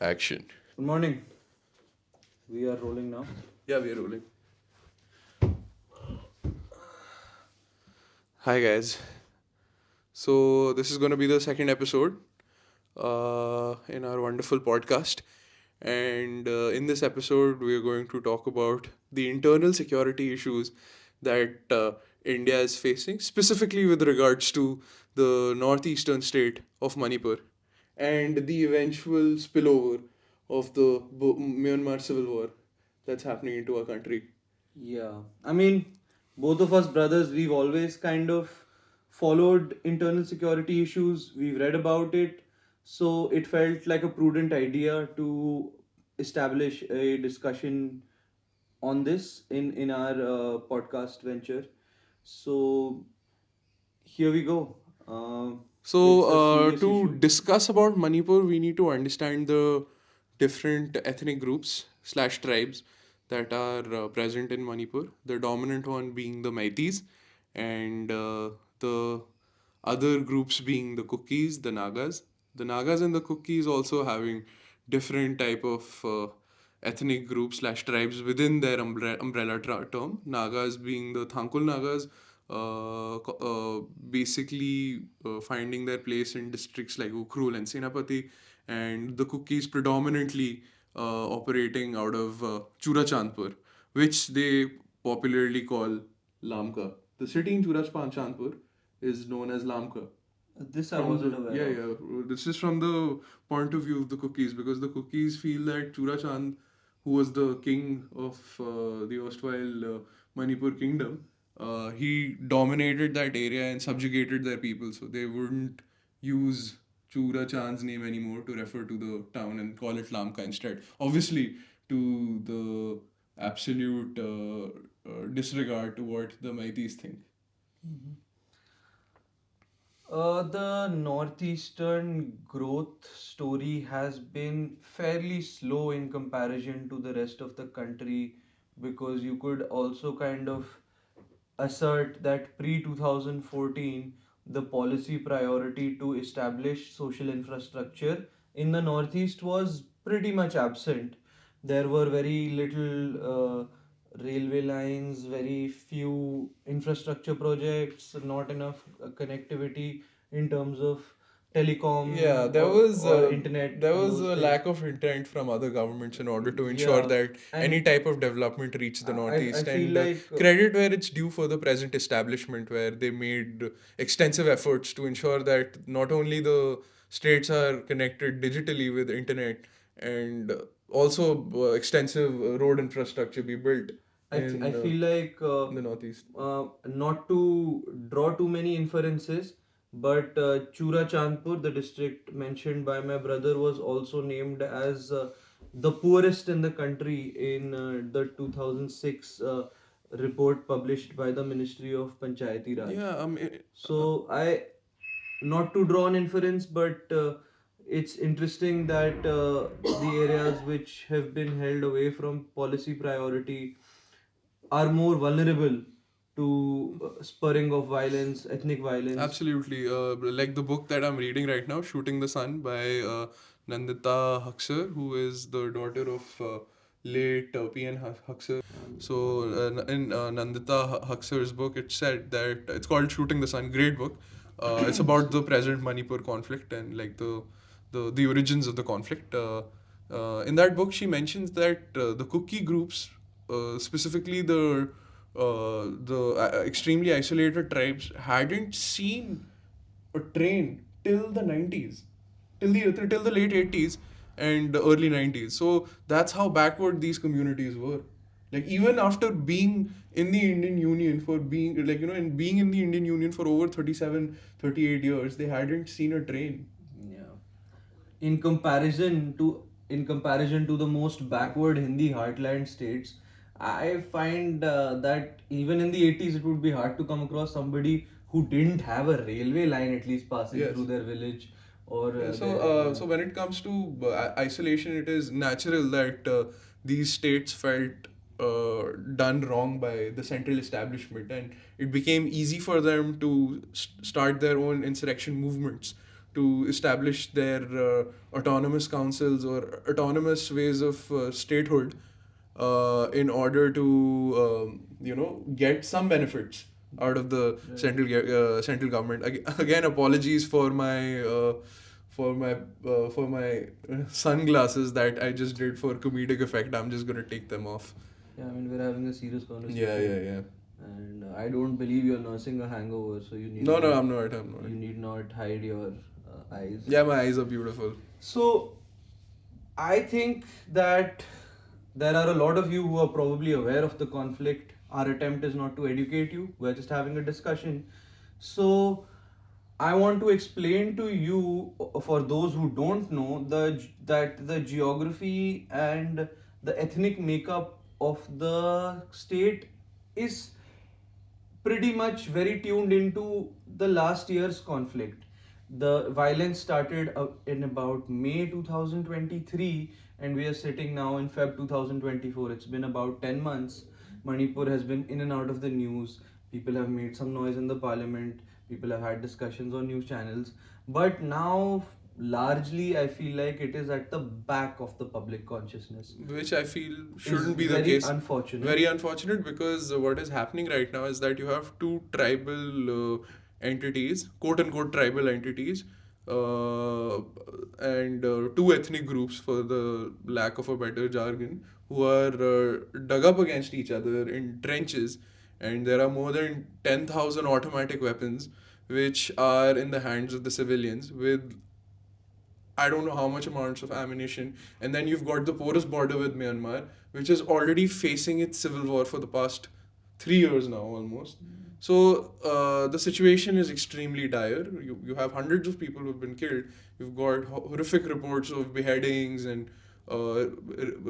Action. Good morning. We are rolling now. Yeah, we are rolling. Hi, guys. So, this is going to be the second episode in our wonderful podcast. And in this episode, we are going to talk about the internal security issues that India is facing, specifically with regards to the northeastern state of Manipur and the eventual spillover of the Myanmar civil war that's happening into our country. Yeah. I mean, both of us brothers, we've always kind of followed internal security issues. We've read about it. So it felt like a prudent idea to establish a discussion on this in our podcast venture. So here we go. So, It's a serious to issue. discuss about Manipur, we need to understand the different ethnic groups slash tribes that are present in Manipur. The dominant one being the Meiteis, and the other groups being the Kukis, the Nagas. The Nagas and the Kukis also having different type of ethnic groups slash tribes within their umbrella term. Nagas being the Thankul Nagas, basically finding their place in districts like Ukhrul and Senapati, and the Kukis predominantly operating out of Churachandpur, which they popularly call Lamka. The city in Churachandpur is known as Lamka. This I From wasn't the aware yeah of. yeah this is from the point of view of the cookies, because the cookies feel that Churachand, who was the king of the erstwhile Manipur kingdom, he dominated that area and subjugated their people, so they wouldn't use Churachand's name anymore to refer to the town and call it Lamka instead. Obviously, to the absolute disregard to what the Meiteis think. The northeastern growth story has been fairly slow in comparison to the rest of the country, because you could also kind of assert that pre 2014 the policy priority to establish social infrastructure in the northeast was pretty much absent. There were very little railway lines, very few infrastructure projects, not enough connectivity in terms of Yeah, telecom or internet there and was those a things. lack of intent from other governments in order to ensure Yeah, that any and type of development reached the I Northeast. feel And like credit where it's due for the present establishment, where they made extensive efforts to ensure that not only the states are connected digitally with internet, and also extensive road infrastructure be built I in feel like the Northeast. not to draw too many inferences, but Chura Chandpur, the district mentioned by my brother, was also named as the poorest in the country in the 2006 report published by the Ministry of Panchayati Raj. Yeah, So I, not to draw an inference, but it's interesting that the areas which have been held away from policy priority are more vulnerable to spurring of violence, ethnic violence. absolutely. Like the book that I'm reading right now, Shooting the Sun by Nandita Haksar, who is the daughter of late P.N. Haksar. So, in Nandita Haksar's book, it said that it's called Shooting the Sun, great book. It's about the present Manipur conflict and like the origins of the conflict. In that book, she mentions that the Kuki groups, specifically the extremely isolated tribes, hadn't seen a train till the 90s, till the late 80s and the early 90s. So that's how backward these communities were. Like even after being in the Indian Union for being like and being in the Indian Union for over 37, 38 years, they hadn't seen a train. Yeah. In comparison to the most backward Hindi heartland states, I find that even in the 80s it would be hard to come across somebody who didn't have a railway line at least passing Yes. through their village or Yeah, their area. so when it comes to isolation, it is natural that these states felt done wrong by the central establishment, and it became easy for them to start their own insurrection movements to establish their autonomous councils or autonomous ways of statehood in order to get some benefits out of the central government. Again, apologies for my sunglasses that I just did for comedic effect. I'm just gonna take them off. Yeah, I mean, we're having a serious conversation. Yeah. And I don't believe you're nursing a hangover, so you need No, not, I'm not. I'm not. you need not hide your eyes. Yeah, my eyes are beautiful. So I think that there are a lot of you who are probably aware of the conflict. Our attempt is not to educate you, we're just having a discussion. So I want to explain to you, for those who don't know, that the geography and the ethnic makeup of the state is pretty much very tuned into the last year's conflict. The violence started in about May 2023, and we are sitting now in Feb 2024. It's been about 10 months. Manipur has been in and out of the news. People have made some noise in the parliament. People have had discussions on news channels. But now, largely, I feel like it is at the back of the public consciousness. Which I feel shouldn't be the Very case. unfortunate. Very unfortunate, because what is happening right now is that you have two tribal entities, quote unquote tribal entities, and two ethnic groups, for the lack of a better jargon, who are dug up against each other in trenches, and there are more than 10,000 automatic weapons which are in the hands of the civilians, with I don't know how much amounts of ammunition. And then you've got the porous border with Myanmar, which is already facing its civil war for the past 3 years now, almost. So the situation is extremely dire. You have hundreds of people who've been killed. You've got horrific reports of beheadings and uh,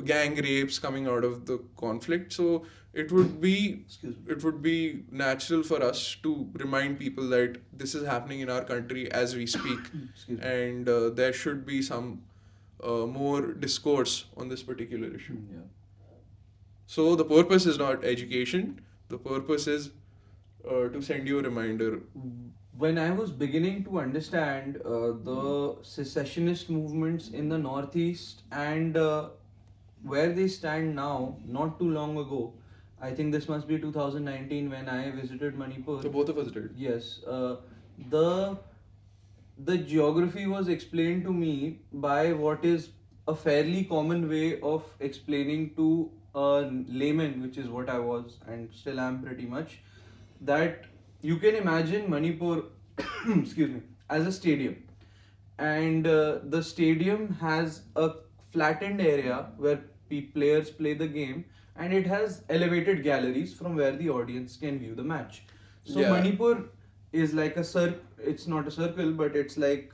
gang rapes coming out of the conflict. So it would be natural for us to remind people that this is happening in our country as we speak, and there should be some more discourse on this particular issue. Yeah. So the purpose is not education. The purpose is to send you a reminder. When I was beginning to understand the secessionist movements in the Northeast and where they stand now, not too long ago, I think this must be 2019 when I visited Manipur. So both of us did. Yes, the the geography was explained to me by what is a fairly common way of explaining to a layman, which is what I was and still am pretty much, that you can imagine Manipur, excuse me, as a stadium, and the stadium has a flattened area where players play the game, and it has elevated galleries from where the audience can view the match. So Yeah. Manipur is like a it's not a circle, but it's like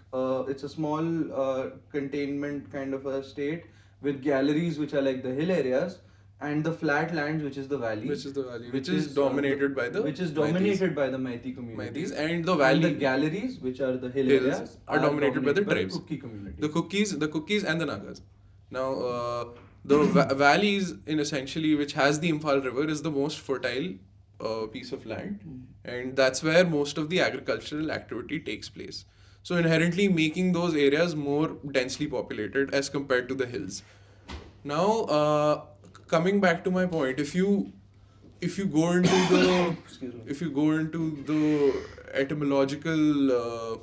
it's a small containment kind of a state with galleries which are like the hill areas, and the flat lands, which is the valley, Which is dominated by the which is dominated by the Meitei community. Meiteis, and the valley. And the galleries, which are the hill Hills areas, are dominated by the tribes. Kuki community. The cookies and the Nagas. Now, the valleys, in essentially, which has the Imphal River, is the most fertile piece of land, and that's where most of the agricultural activity takes place. So inherently, making those areas more densely populated as compared to the hills. Now, coming back to my point, if you go into the Excuse me. if you go into the etymological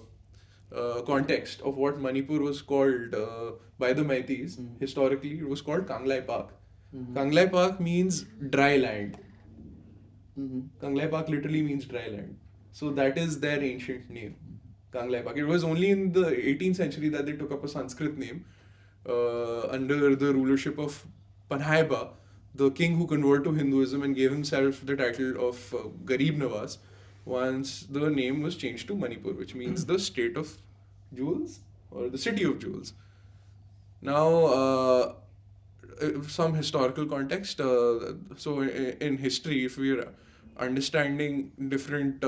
context of what Manipur was called by the Meiteis, historically it was called Kanglai Park. Kanglai Park means dry land. Kanglai Park literally means dry land. So that is their ancient name, Kanglai Park. It was only in the 18th century that they took up a Sanskrit name under the rulership of Panhaiba, the king who converted to Hinduism and gave himself the title of Garib Nawaz, once the name was changed to Manipur, which means the state of jewels or the city of jewels. Now, some historical context. So, in history, if we are understanding different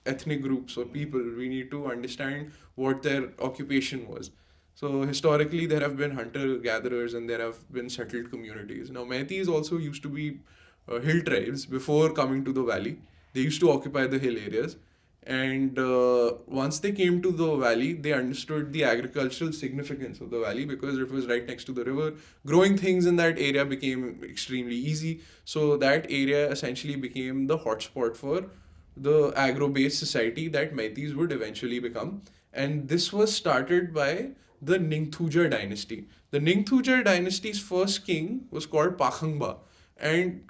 ethnic groups or people, we need to understand what their occupation was. So, historically, there have been hunter gatherers and there have been settled communities. Now, Meiteis also used to be hill tribes before coming to the valley. They used to occupy the hill areas, And once they came to the valley, they understood the agricultural significance of the valley because it was right next to the river. Growing things in that area became extremely easy. So that area essentially became the hotspot for the agro-based society that Meiteis would eventually become. And this was started by the Ningthuja dynasty. The Ningthuja dynasty's first king was called Pakhangba. And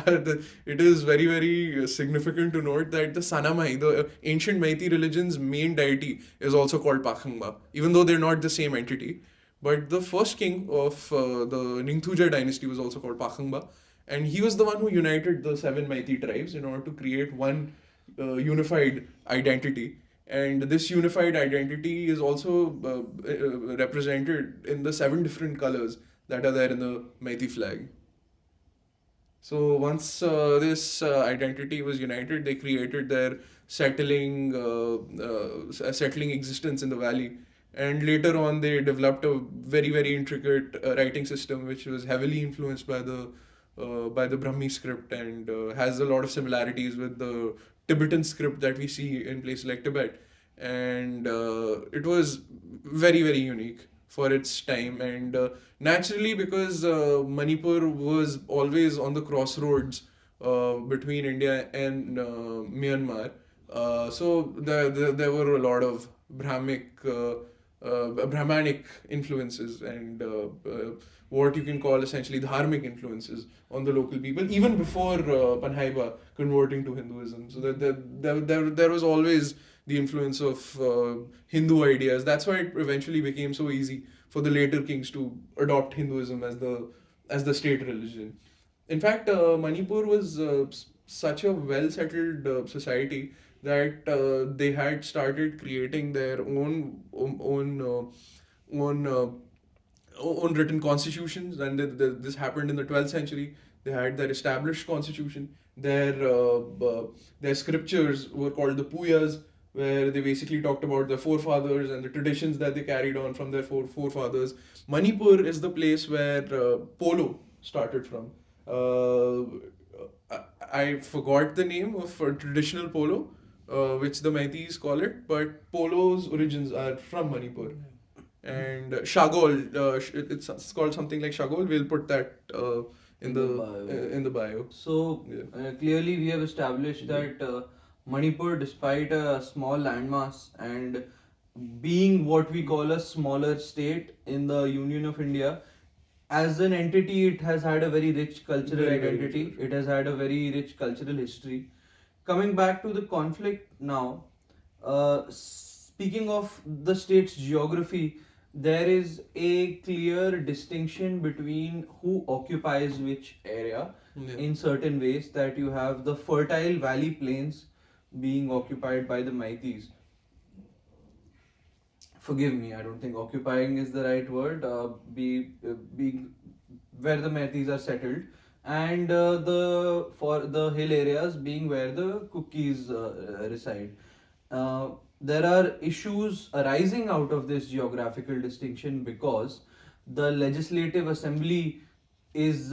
it is very, very significant to note that the Sanamai, the ancient Meitei religion's main deity, is also called Pakhangba, even though they're not the same entity. But the first king of the Ningthuja dynasty was also called Pakhangba, and he was the one who united the seven Meitei tribes in order to create one unified identity. And this unified identity is also represented in the seven different colors that are there in the Meitei flag. So once this identity was united, they created their settling existence in the valley, and later on they developed a very, very intricate writing system which was heavily influenced by the Brahmi script, and has a lot of similarities with the Tibetan script that we see in places like Tibet. And it was very, very unique for its time. And naturally, because Manipur was always on the crossroads between India and Myanmar, so there were a lot of Brahmanic influences and what you can call essentially dharmic influences on the local people, even before Panhaiba converting to Hinduism. So there was always the influence of Hindu ideas. That's why it eventually became so easy for the later kings to adopt Hinduism as the state religion. In fact, Manipur was such a well settled society that they had started creating their own written constitutions, and this happened in the 12th century. They had their established constitution. Their scriptures were called the Puyas, where they basically talked about their forefathers and the traditions that they carried on from their forefathers. Manipur is the place where polo started from. I forgot the name of traditional polo, which the Meiteis call it, but polo's origins are from Manipur. And Shagol, it's called something like Shagol. We'll put that in the bio. So Yeah. clearly, we have established that Manipur, despite a small landmass and being what we call a smaller state in the Union of India, as an entity, it has had a very rich cultural Very, very identity. rich. It has had a very rich cultural history. Coming back to the conflict now, speaking of the state's geography, there is a clear distinction between who occupies which area Yeah. in certain ways. That you have the fertile valley plains being occupied by the Meiteis. Forgive me, I don't think occupying is the right word. Being where the Meiteis are settled, and the for the hill areas being where the Kukis reside. There are issues arising out of this geographical distinction because the legislative assembly is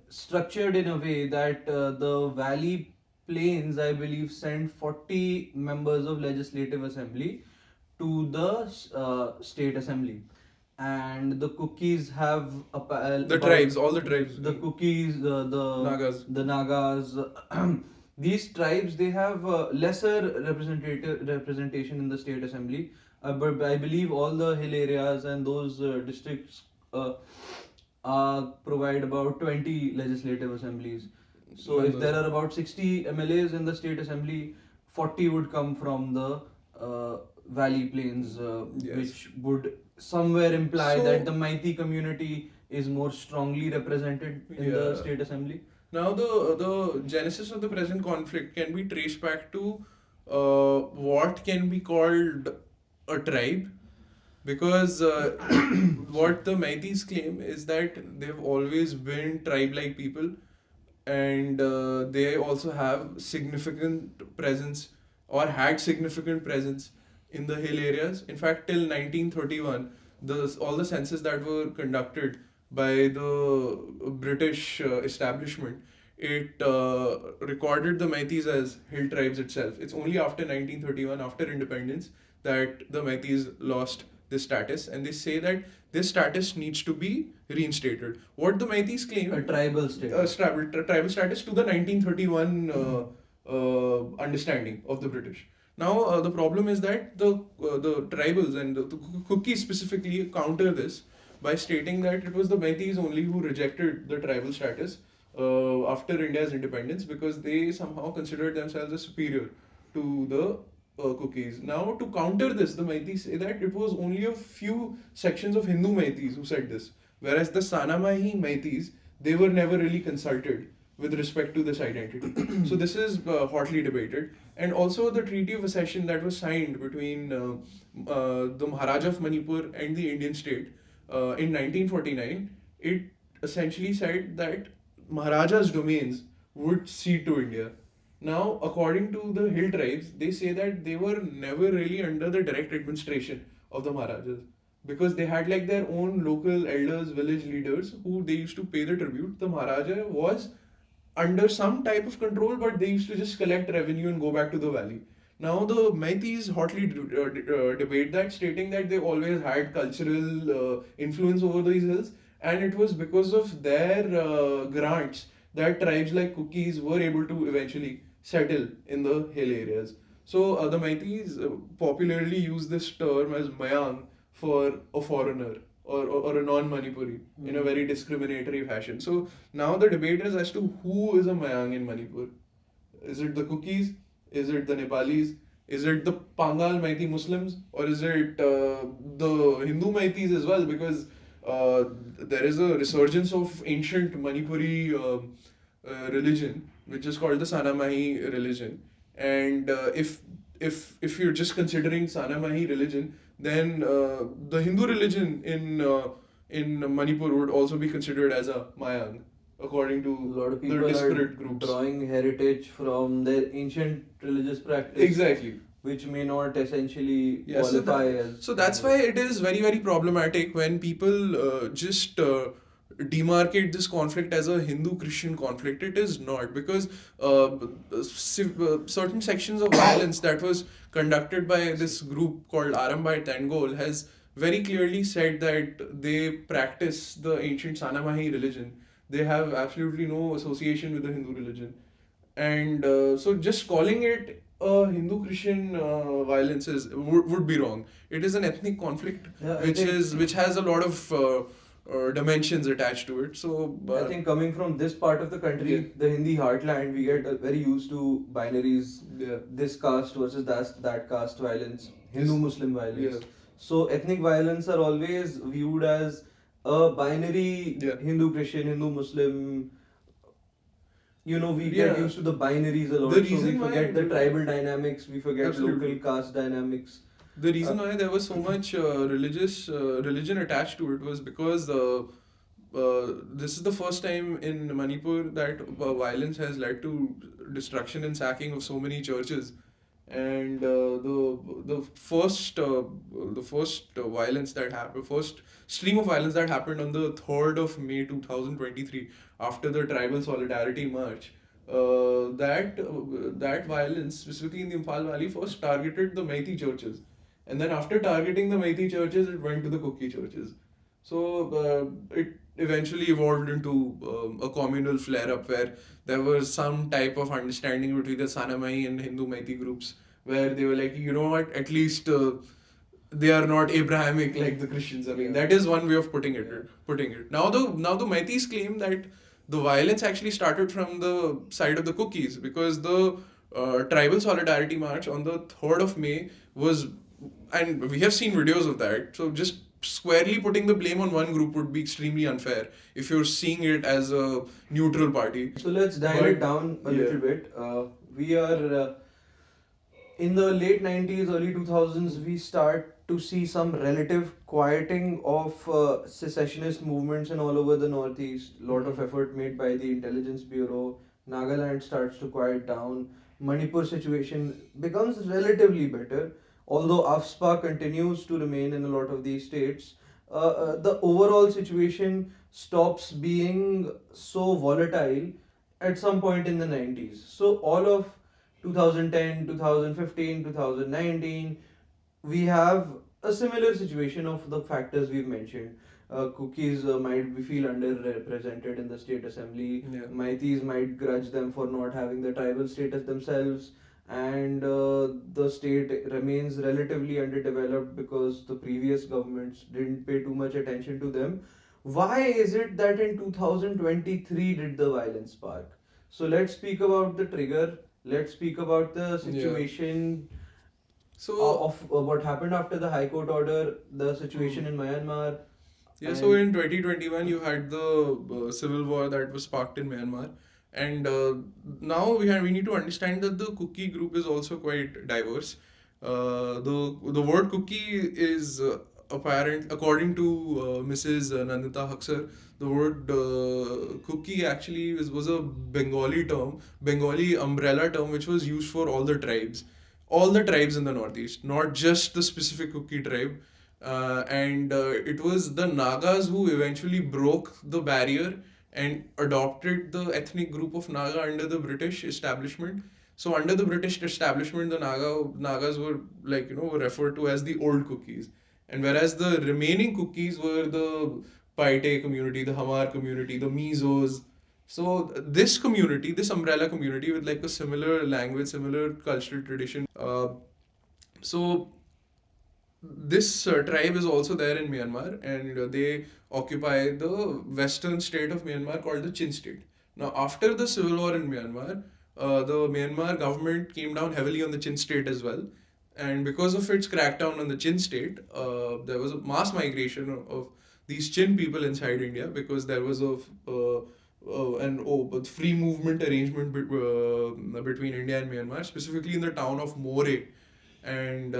structured in a way that the valley plains, I believe, send 40 members of legislative assembly to the state assembly, and the cookies have The tribes, all the tribes. the cookies, Nagas. the Nagas. These tribes, they have lesser representation in the state assembly, but I believe all the hill areas and those districts provide about 20 legislative assemblies. So if there are about 60 MLAs in the state assembly, 40 would come from the valley plains, Yes. which would somewhere imply So- that the Meitei community is more strongly represented in the Yeah. state assembly. Now, the genesis of the present conflict can be traced back to what can be called a tribe, because what the Meiteis claim is that they've always been tribe-like people, and they also have significant presence, or had significant presence, in the hill areas. In fact, till 1931, all the census that were conducted by the British establishment it recorded the Meiteis as hill tribes itself. It's only after 1931, after independence, that the Meiteis lost this status, and they say that this status needs to be reinstated. What the Meiteis claim? A tribal status. Tribal status to the 1931 understanding of the British. Now, the problem is that the tribals and the Kuki specifically counter this by stating that it was the Meiteis only who rejected the tribal status after India's independence, because they somehow considered themselves as superior to the Kukis. Now, to counter this, the Meiteis say that it was only a few sections of Hindu Meiteis who said this, whereas the Sanamahi Meiteis, they were never really consulted with respect to this identity. So this is hotly debated. And also the Treaty of Accession that was signed between the Maharaja of Manipur and the Indian state in 1949, it essentially said that Maharaja's domains would cede to India. Now, according to the hill tribes, they say that they were never really under the direct administration of the Maharajas, because they had like their own local elders, village leaders who they used to pay the tribute. The Maharaja was under some type of control, but they used to just collect revenue and go back to the valley. Now the Meiteis hotly debate that, stating that they always had cultural influence over these hills, and it was because of their grants that tribes like Kukis were able to eventually settle in the hill areas. So the Meiteis popularly use this term as Mayang for a foreigner, or a non-Manipuri, in a very discriminatory fashion. So now the debate is as to who is a Mayang in Manipur. Is it the Kukis? Is it the Nepalis? Is it the Pangal Meitei Muslims? Or is it the Hindu Meiteis as well? Because there is a resurgence of ancient Manipuri religion, which is called the Sanamahi religion. And if you're just considering Sanamahi religion, then the Hindu religion in Manipur would also be considered as a Mayang, according to A lot of the people are disparate groups. drawing heritage from their ancient religious practice, Exactly. which may not essentially Yeah, qualify as. so that's why it is very, very problematic when people just demarcate this conflict as a Hindu-Christian conflict. It is not, because certain sections of violence that was conducted by this group called Arambai Tangol has very clearly said that they practice the ancient Sanamahi religion. They have absolutely no association with the Hindu religion. And so just calling it a Hindu-Christian violence would be wrong. It is an ethnic conflict, Yeah, which has a lot of dimensions attached to it. So I think coming from this part of the country, Yeah. the Hindi heartland, we get very used to binaries, yeah, this caste versus that caste violence, Hindu-Muslim violence. Yeah. So ethnic violence are always viewed as a binary, Yeah. Hindu-Christian, Hindu-Muslim. We get Yeah. used to the binaries a lot, The so we reason why- forget the tribal dynamics, we forget Absolutely. local caste dynamics. The reason why there was so much religion attached to it was because this is the first time in Manipur that violence has led to destruction and sacking of so many churches, and the first violence that happened, first stream of violence that happened on the 3rd of May 2023, after the tribal solidarity march. That violence, specifically in the Imphal Valley, first targeted the Meitei churches, and then after targeting the Meitei churches, it went to the Kuki churches. So it eventually evolved into a communal flare-up where there was some type of understanding between the Sanamai and Hindu Meitei groups, where they were like, you know what, at least they are not Abrahamic like the Christians. I mean, that is one way of putting it. Now the Meiteis claim that the violence actually started from the side of the Kukis, because the tribal solidarity march on the 3rd of May was, and we have seen videos of that, so just squarely putting the blame on one group would be extremely unfair if you're seeing it as a neutral party. So let's dial it down a little bit. We are in the late 90s, early 2000s, we start to see some relative quieting of secessionist movements in all over the Northeast. Lot of effort made by the Intelligence Bureau. Nagaland starts to quiet down. Manipur situation becomes relatively better, although AFSPA continues to remain in a lot of these states. The overall situation stops being so volatile at some point in the 90s. So all of 2010, 2015, 2019, we have a similar situation of the factors we've mentioned. Cookies might be feel underrepresented in the state assembly. Yeah. Meiteis might grudge them for not having the tribal status themselves, and the state remains relatively underdeveloped because the previous governments didn't pay too much attention to them. Why is it that in 2023 did the violence spark? So let's speak about the trigger. Let's speak about the Yeah. situation So of what happened after the High Court order, the situation Hmm. in Myanmar, Yeah, so and in 2021, you had the civil war that was sparked in Myanmar, and now we need to understand that the Kuki group is also quite diverse. The word Kuki is apparent according to Mrs. Nandita Haksar. The word Kuki actually was a Bengali term, Bengali umbrella term, which was used for all the tribes in the Northeast, not just the specific Kuki tribe. And it was the Nagas who eventually broke the barrier and adopted the ethnic group of Naga under the British establishment. So under the British establishment, the Nagas were were referred to as the old Cookies, and whereas the remaining Cookies were the Paite community, the Hamar community, the Mizos. So this community, this umbrella community with like a similar language, similar cultural tradition. So this tribe is also there in Myanmar, and they occupy the western state of Myanmar called the Chin state. Now, after the civil war in Myanmar, the Myanmar government came down heavily on the Chin state as well. And because of its crackdown on the Chin state, there was a mass migration of these Chin people inside India because there was a free movement arrangement between India and Myanmar, specifically in the town of More. And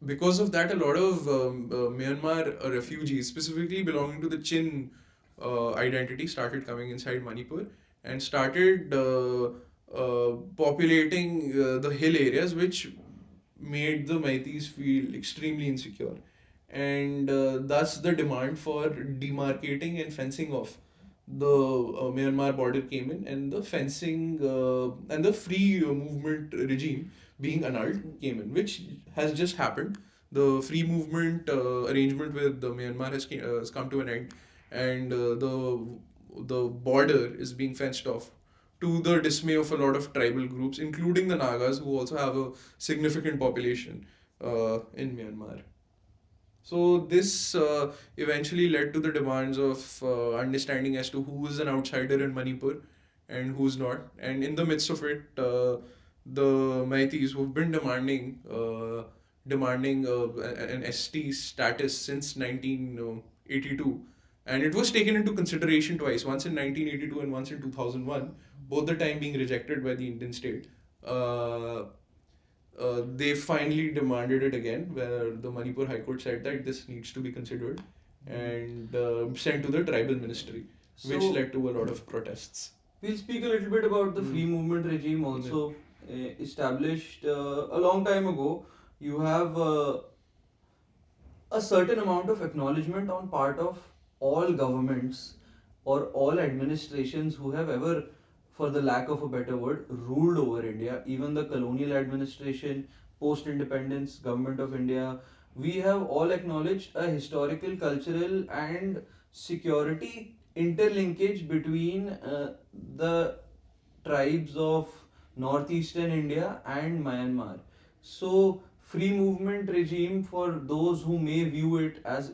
because of that, a lot of Myanmar refugees, specifically belonging to the Chin identity, started coming inside Manipur and started populating the hill areas, which made the Meiteis feel extremely insecure. And thus, the demand for demarcating and fencing off the Myanmar border came in, and the fencing and the free movement regime being annulled came in, which has just happened. The free movement arrangement with the Myanmar has come to an end, and the border is being fenced off to the dismay of a lot of tribal groups, including the Nagas, who also have a significant population in Myanmar. So this eventually led to the demands of understanding as to who is an outsider in Manipur and who's not. And in the midst of it, the Meiteis who've been demanding an ST status since 1982, and it was taken into consideration twice, once in 1982 and once in 2001, both the time being rejected by the Indian state. Uh, they finally demanded it again, where the Manipur High Court said that this needs to be considered and sent to the tribal ministry, which so led to a lot of protests. we'll speak a little bit about the free movement regime also established a long time ago. You have a certain amount of acknowledgement on part of all governments or all administrations who have ever, for the lack of a better word, ruled over India, even the colonial administration, post independence government of India. We have all acknowledged a historical, cultural, and security interlinkage between the tribes of northeastern India and Myanmar. So, free movement regime, for those who may view it as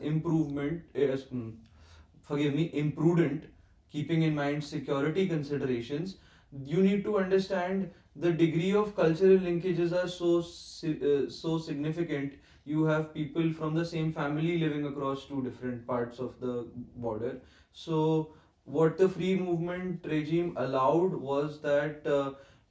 forgive me, imprudent, keeping in mind security considerations, you need to understand the degree of cultural linkages are so significant. You have people from the same family living across two different parts of the border. So, what the free movement regime allowed was that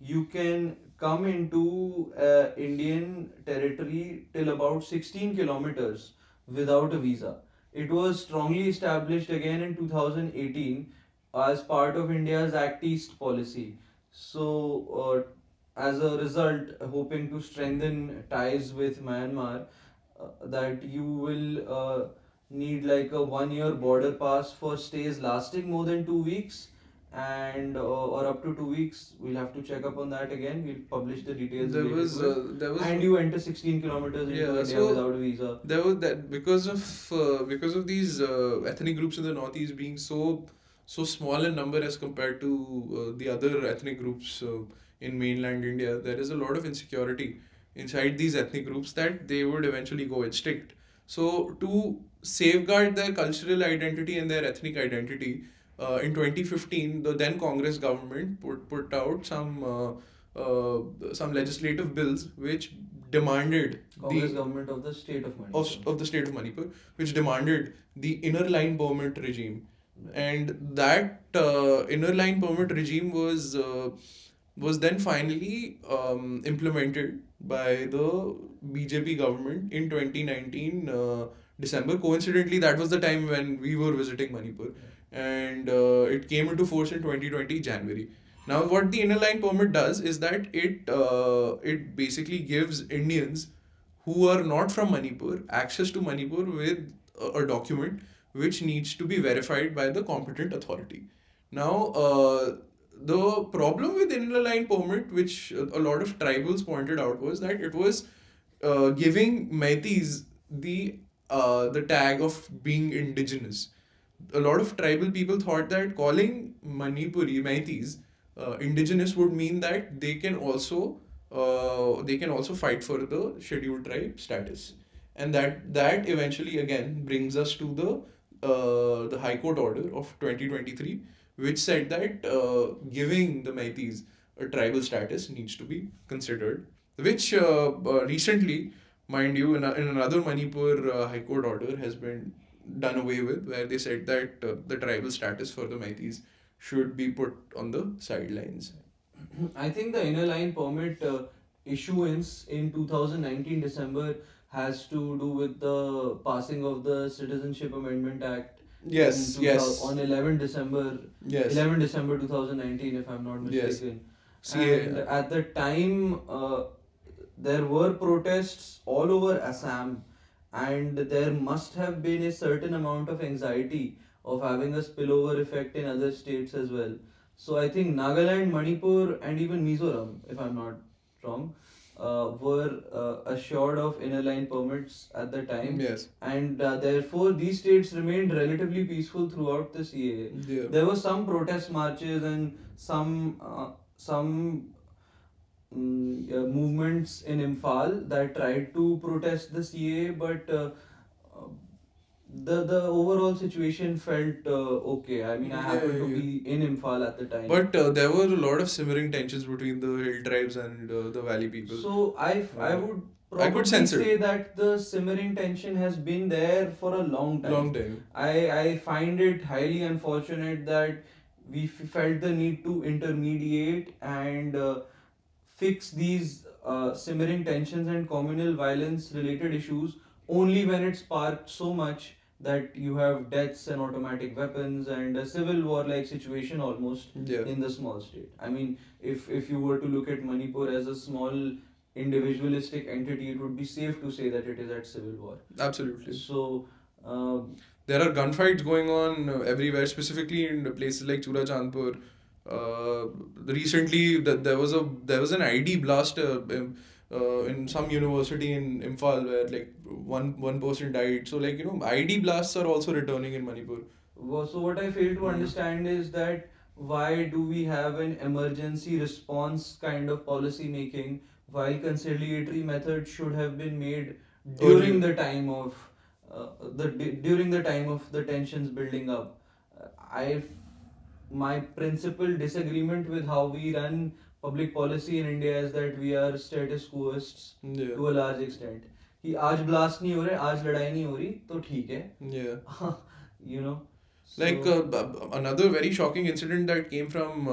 you can come into Indian territory till about 16 kilometers without a visa. It was strongly established again in 2018 as part of India's Act East policy. So, as a result, hoping to strengthen ties with Myanmar, that you will need like a 1 year border pass for stays lasting more than 2 weeks, and or up to 2 weeks. We'll have to check up on that again. We'll publish the details There related was to it. there was And you enter 16 kilometers into yeah. India So without a visa. there was that because of these ethnic groups in the northeast being so small in number as compared to the other ethnic groups in mainland India. There is a lot of insecurity inside these ethnic groups that they would eventually go extinct. So to safeguard their cultural identity and their ethnic identity, in 2015, the then Congress government put out some legislative bills which demanded Congress government of the state of Manipur. of the state of Manipur, which demanded the inner line permit regime. Right. And that inner line permit regime was then finally implemented by the BJP government in 2019 December. Coincidentally, that was the time when we were visiting Manipur, and it came into force in 2020 January. Now, what the inner line permit does is that it basically gives Indians who are not from Manipur access to Manipur with a document which needs to be verified by the competent authority. Now, the problem with inner line permit, which a lot of tribals pointed out, was that it was giving Meiteis the tag of being indigenous. A lot of tribal people thought that calling Manipuri Meiteis indigenous would mean that they can also fight for the scheduled tribe status, and that eventually again brings us to the High Court order of 2023, which said that giving the Meiteis a tribal status needs to be considered, which recently, mind you, in another Manipur High Court order has been done away with, where they said that the tribal status for the Meiteis should be put on the sidelines. I think the inner line permit issuance in 2019 December has to do with the passing of the Citizenship Amendment Act. Yes, yes. On 11 December. Yes. 11 December 2019, if I'm not Yes. mistaken. CA. And at the time, there were protests all over Assam, and there must have been a certain amount of anxiety of having a spillover effect in other states as well. So I think Nagaland, Manipur, and even Mizoram, if I'm not wrong, were assured of inner line permits at the time. Yes. And therefore these states remained relatively peaceful throughout the CAA. Yeah. There were some protest marches and some movements in Imphal that tried to protest the CAA, but uh, the overall situation felt okay. I mean, I happened to be in Imphal at the time. But there were a lot of simmering tensions between the hill tribes and the valley people. So I would I could probably sense it. say that the simmering tension has been there for a long time. Long time. I find it highly unfortunate that we felt the need to intermediate and fix these simmering tensions and communal violence related issues only when it's sparked so much that you have deaths and automatic weapons and a civil war like situation almost. Yeah. In the small state. I mean, if you were to look at Manipur as a small individualistic entity, it would be safe to say that it is at civil war. Absolutely. So there are gunfights going on everywhere, specifically in places like Churachandpur. Recently, there was an ID blast in some university in Imphal where like one person died. So like ID blasts are also returning in Manipur. So what I fail to understand is that why do we have an emergency response kind of policy making while conciliatory methods should have been made during the time of during the time of the tensions building up. I My principal disagreement with how we run public policy in India is that we are status quoists. Yeah. To a large extent. कि आज blast नहीं हो रहे, आज लड़ाई नहीं हो रही, तो ठीक है. Yeah. You know. Like another very shocking incident that came from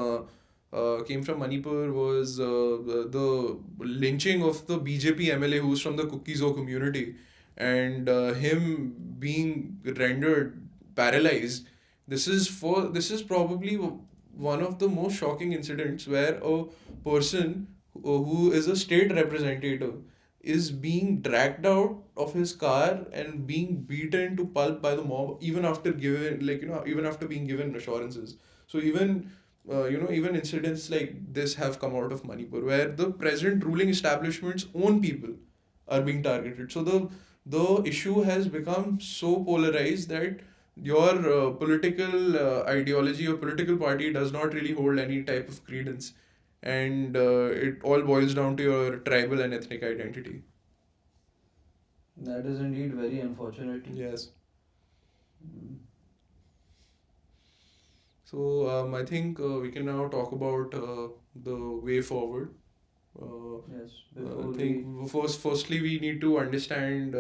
Manipur was the lynching of the BJP MLA who's from the Kuki community, and him being rendered paralyzed. This is probably one of the most shocking incidents where a person who is a state representative is being dragged out of his car and being beaten to pulp by the mob even after given even after being given assurances. So even even incidents like this have come out of Manipur, where the present ruling establishment's own people are being targeted. So the issue has become so polarized that your political ideology or political party does not really hold any type of credence, and it all boils down to your tribal and ethnic identity. That is indeed very unfortunate. Yes. Mm. So I think we can now talk about the way forward. Yes, I before think we firstly we need to understand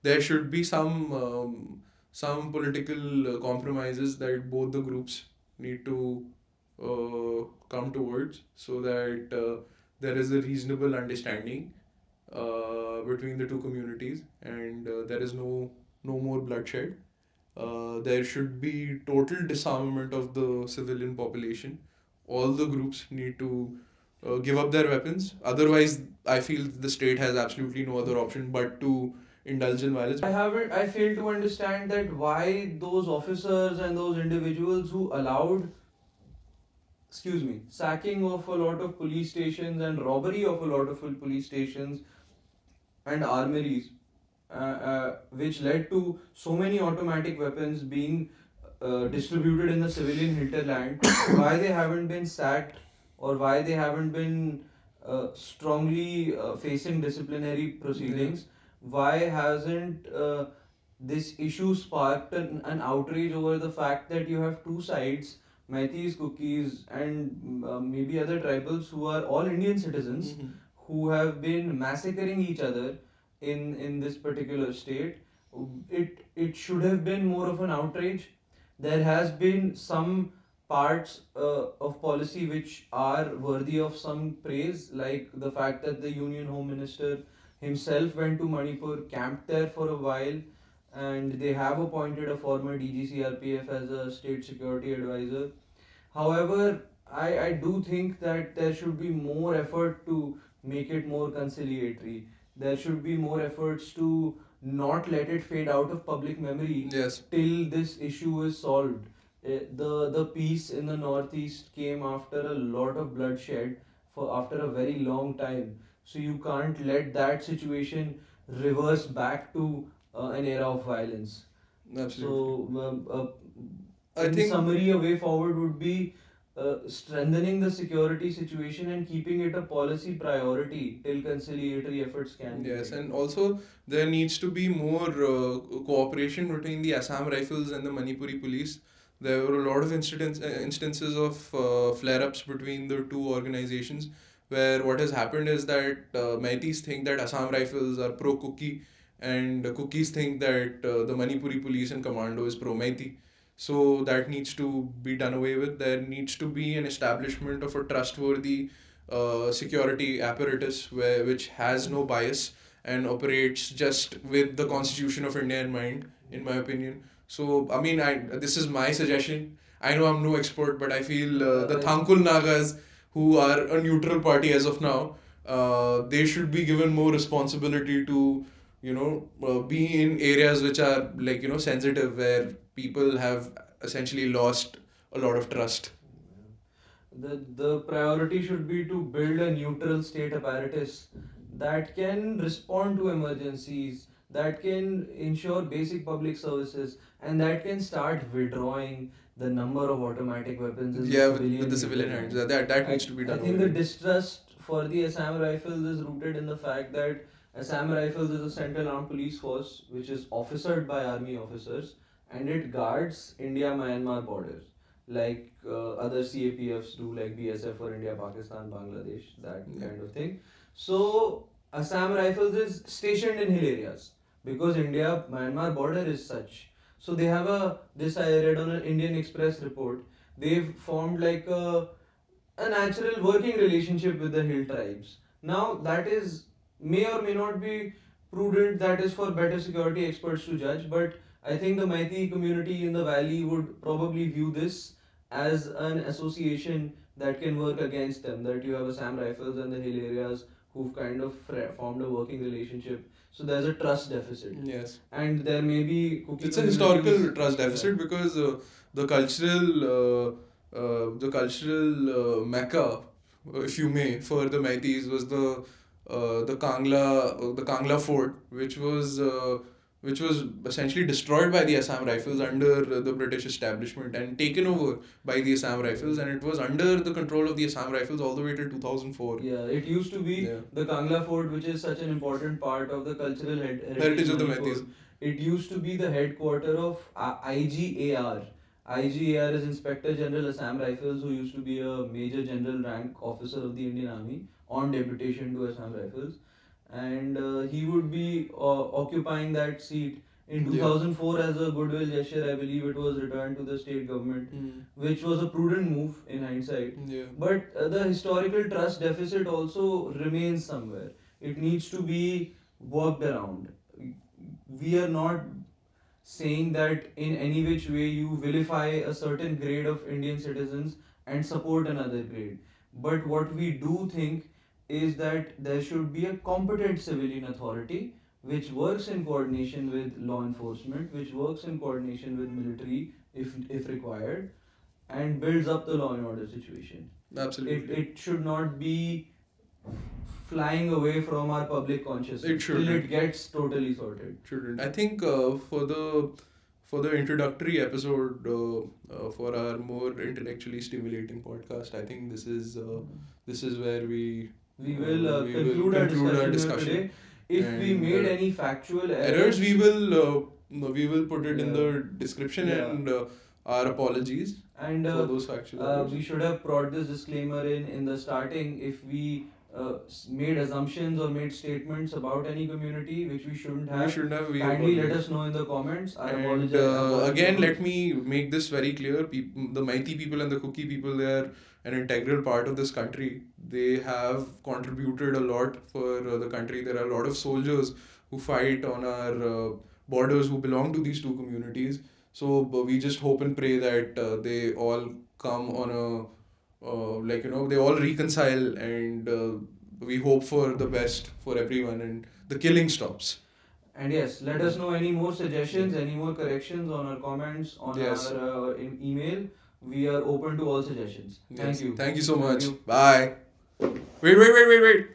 there should be some political compromises that both the groups need to come towards, so that there is a reasonable understanding between the two communities, and there is no more bloodshed. There should be total disarmament of the civilian population. All the groups need to give up their weapons. Otherwise, I feel the state has absolutely no other option but to indulge in violence. I fail to understand that why those officers and those individuals who allowed, excuse me, sacking of a lot of police stations and robbery of a lot of police stations and armories, which led to so many automatic weapons being distributed in the civilian hinterland, why they haven't been sacked, or why they haven't been strongly facing disciplinary proceedings. Why hasn't this issue sparked an outrage over the fact that you have two sides, Meiteis, Kukis, and maybe other tribals who are all Indian citizens, who have been massacring each other in this particular state? It should have been more of an outrage. There has been some parts of policy which are worthy of some praise, like the fact that the Union Home Minister himself went to Manipur, camped there for a while, and they have appointed a former DGCRPF as a state security advisor. However, I do think that there should be more effort to make it more conciliatory. There should be more efforts to not let it fade out of public memory. Yes. Till this issue is solved. The peace in the northeast came after a lot of bloodshed for after a very long time. So you can't let that situation reverse back to an era of violence. Absolutely. So, I in think summary, a way forward would be strengthening the security situation and keeping it a policy priority till conciliatory efforts can be yes, made. and also there needs to be more cooperation between the Assam Rifles and the Manipuri police. There were a lot of instances of flare-ups between the two organizations, where what has happened is that Meiteis think that Assam Rifles are pro-Kuki, and Kukis think that the Manipuri police and commando is pro-Meitei. So that needs to be done away with. There needs to be an establishment of a trustworthy security apparatus which has no bias and operates just with the Constitution of India in mind, in my opinion. So, I mean, this is my suggestion. I know I'm no expert, but I feel the Thankul Nagas, who are a neutral party as of now, they should be given more responsibility to, be in areas which are like, sensitive, where people have essentially lost a lot of trust. The priority should be to build a neutral state apparatus that can respond to emergencies, that can ensure basic public services, and that can start withdrawing the number of automatic weapons in Yeah, the with civilian the civilian hands. hinterland. That needs to be I done think away the with. distrust for the Assam Rifles is rooted in the fact that Assam Rifles is a central armed police force which is officered by army officers, and it guards India Myanmar border like other CAPFs do, like BSF for India, Pakistan, Bangladesh, that kind of thing. So Assam Rifles is stationed in hill areas because India Myanmar border is such. So they have this I read on an Indian Express report. They've formed like a natural working relationship with the hill tribes. Now that is may or may not be prudent. That is for better security experts to judge. But I think the Meitei community in the valley would probably view this as an association that can work against them. That you have Assam Rifles and the hill areas who've kind of formed a working relationship. So there's a trust deficit. Yes. And there may be Kuki It's a historical communities trust due to that. deficit because the cultural the cultural mecca, if you may, for the Meiteis was the Kangla fort, which was essentially destroyed by the Assam Rifles under the British establishment and taken over by the Assam Rifles, and it was under the control of the Assam Rifles all the way till 2004. Yeah, it used to be the Kangla fort, which is such an important part of the cultural heritage Heritage of the Manipur. Meiteis. It used to be the headquarter of IGAR. IGAR is Inspector General Assam Rifles, who used to be a Major General rank officer of the Indian Army on deputation to Assam Rifles, and he would be occupying that seat. In 2004, as a goodwill gesture, I believe it was returned to the state government, which was a prudent move in hindsight. Yeah. But the historical trust deficit also remains somewhere. It needs to be worked around. We are not saying that in any which way you vilify a certain grade of Indian citizens and support another grade. But what we do think is that there should be a competent civilian authority which works in coordination with law enforcement, which works in coordination with military if required, and builds up the law and order situation. Absolutely. It should not be flying away from our public consciousness It till shouldn't. it gets totally sorted. Shouldn't. I think for the introductory episode for our more intellectually stimulating podcast, I think this is where we will we conclude, our discussion here today. If we And, made any factual errors, we will put it in the description, Yeah. and our apologies and for those factual errors. we should have brought this disclaimer in the starting. If we made assumptions or made statements about any community which we shouldn't have, We kindly let apologize. us know in the comments. I And apologize. again, let me make this very clear. The Meitei people and the Kuki people, they are an integral part of this country. They have contributed a lot for the country. There are a lot of soldiers who fight on our borders who belong to these two communities. So we just hope and pray that they all come on they all reconcile, and we hope for the best for everyone, and the killing stops. And yes, let us know any more suggestions, any more corrections on our comments, on Yes. our email. We are open to all suggestions. Thank you. Thank you so Thank much. you. Bye. Wait.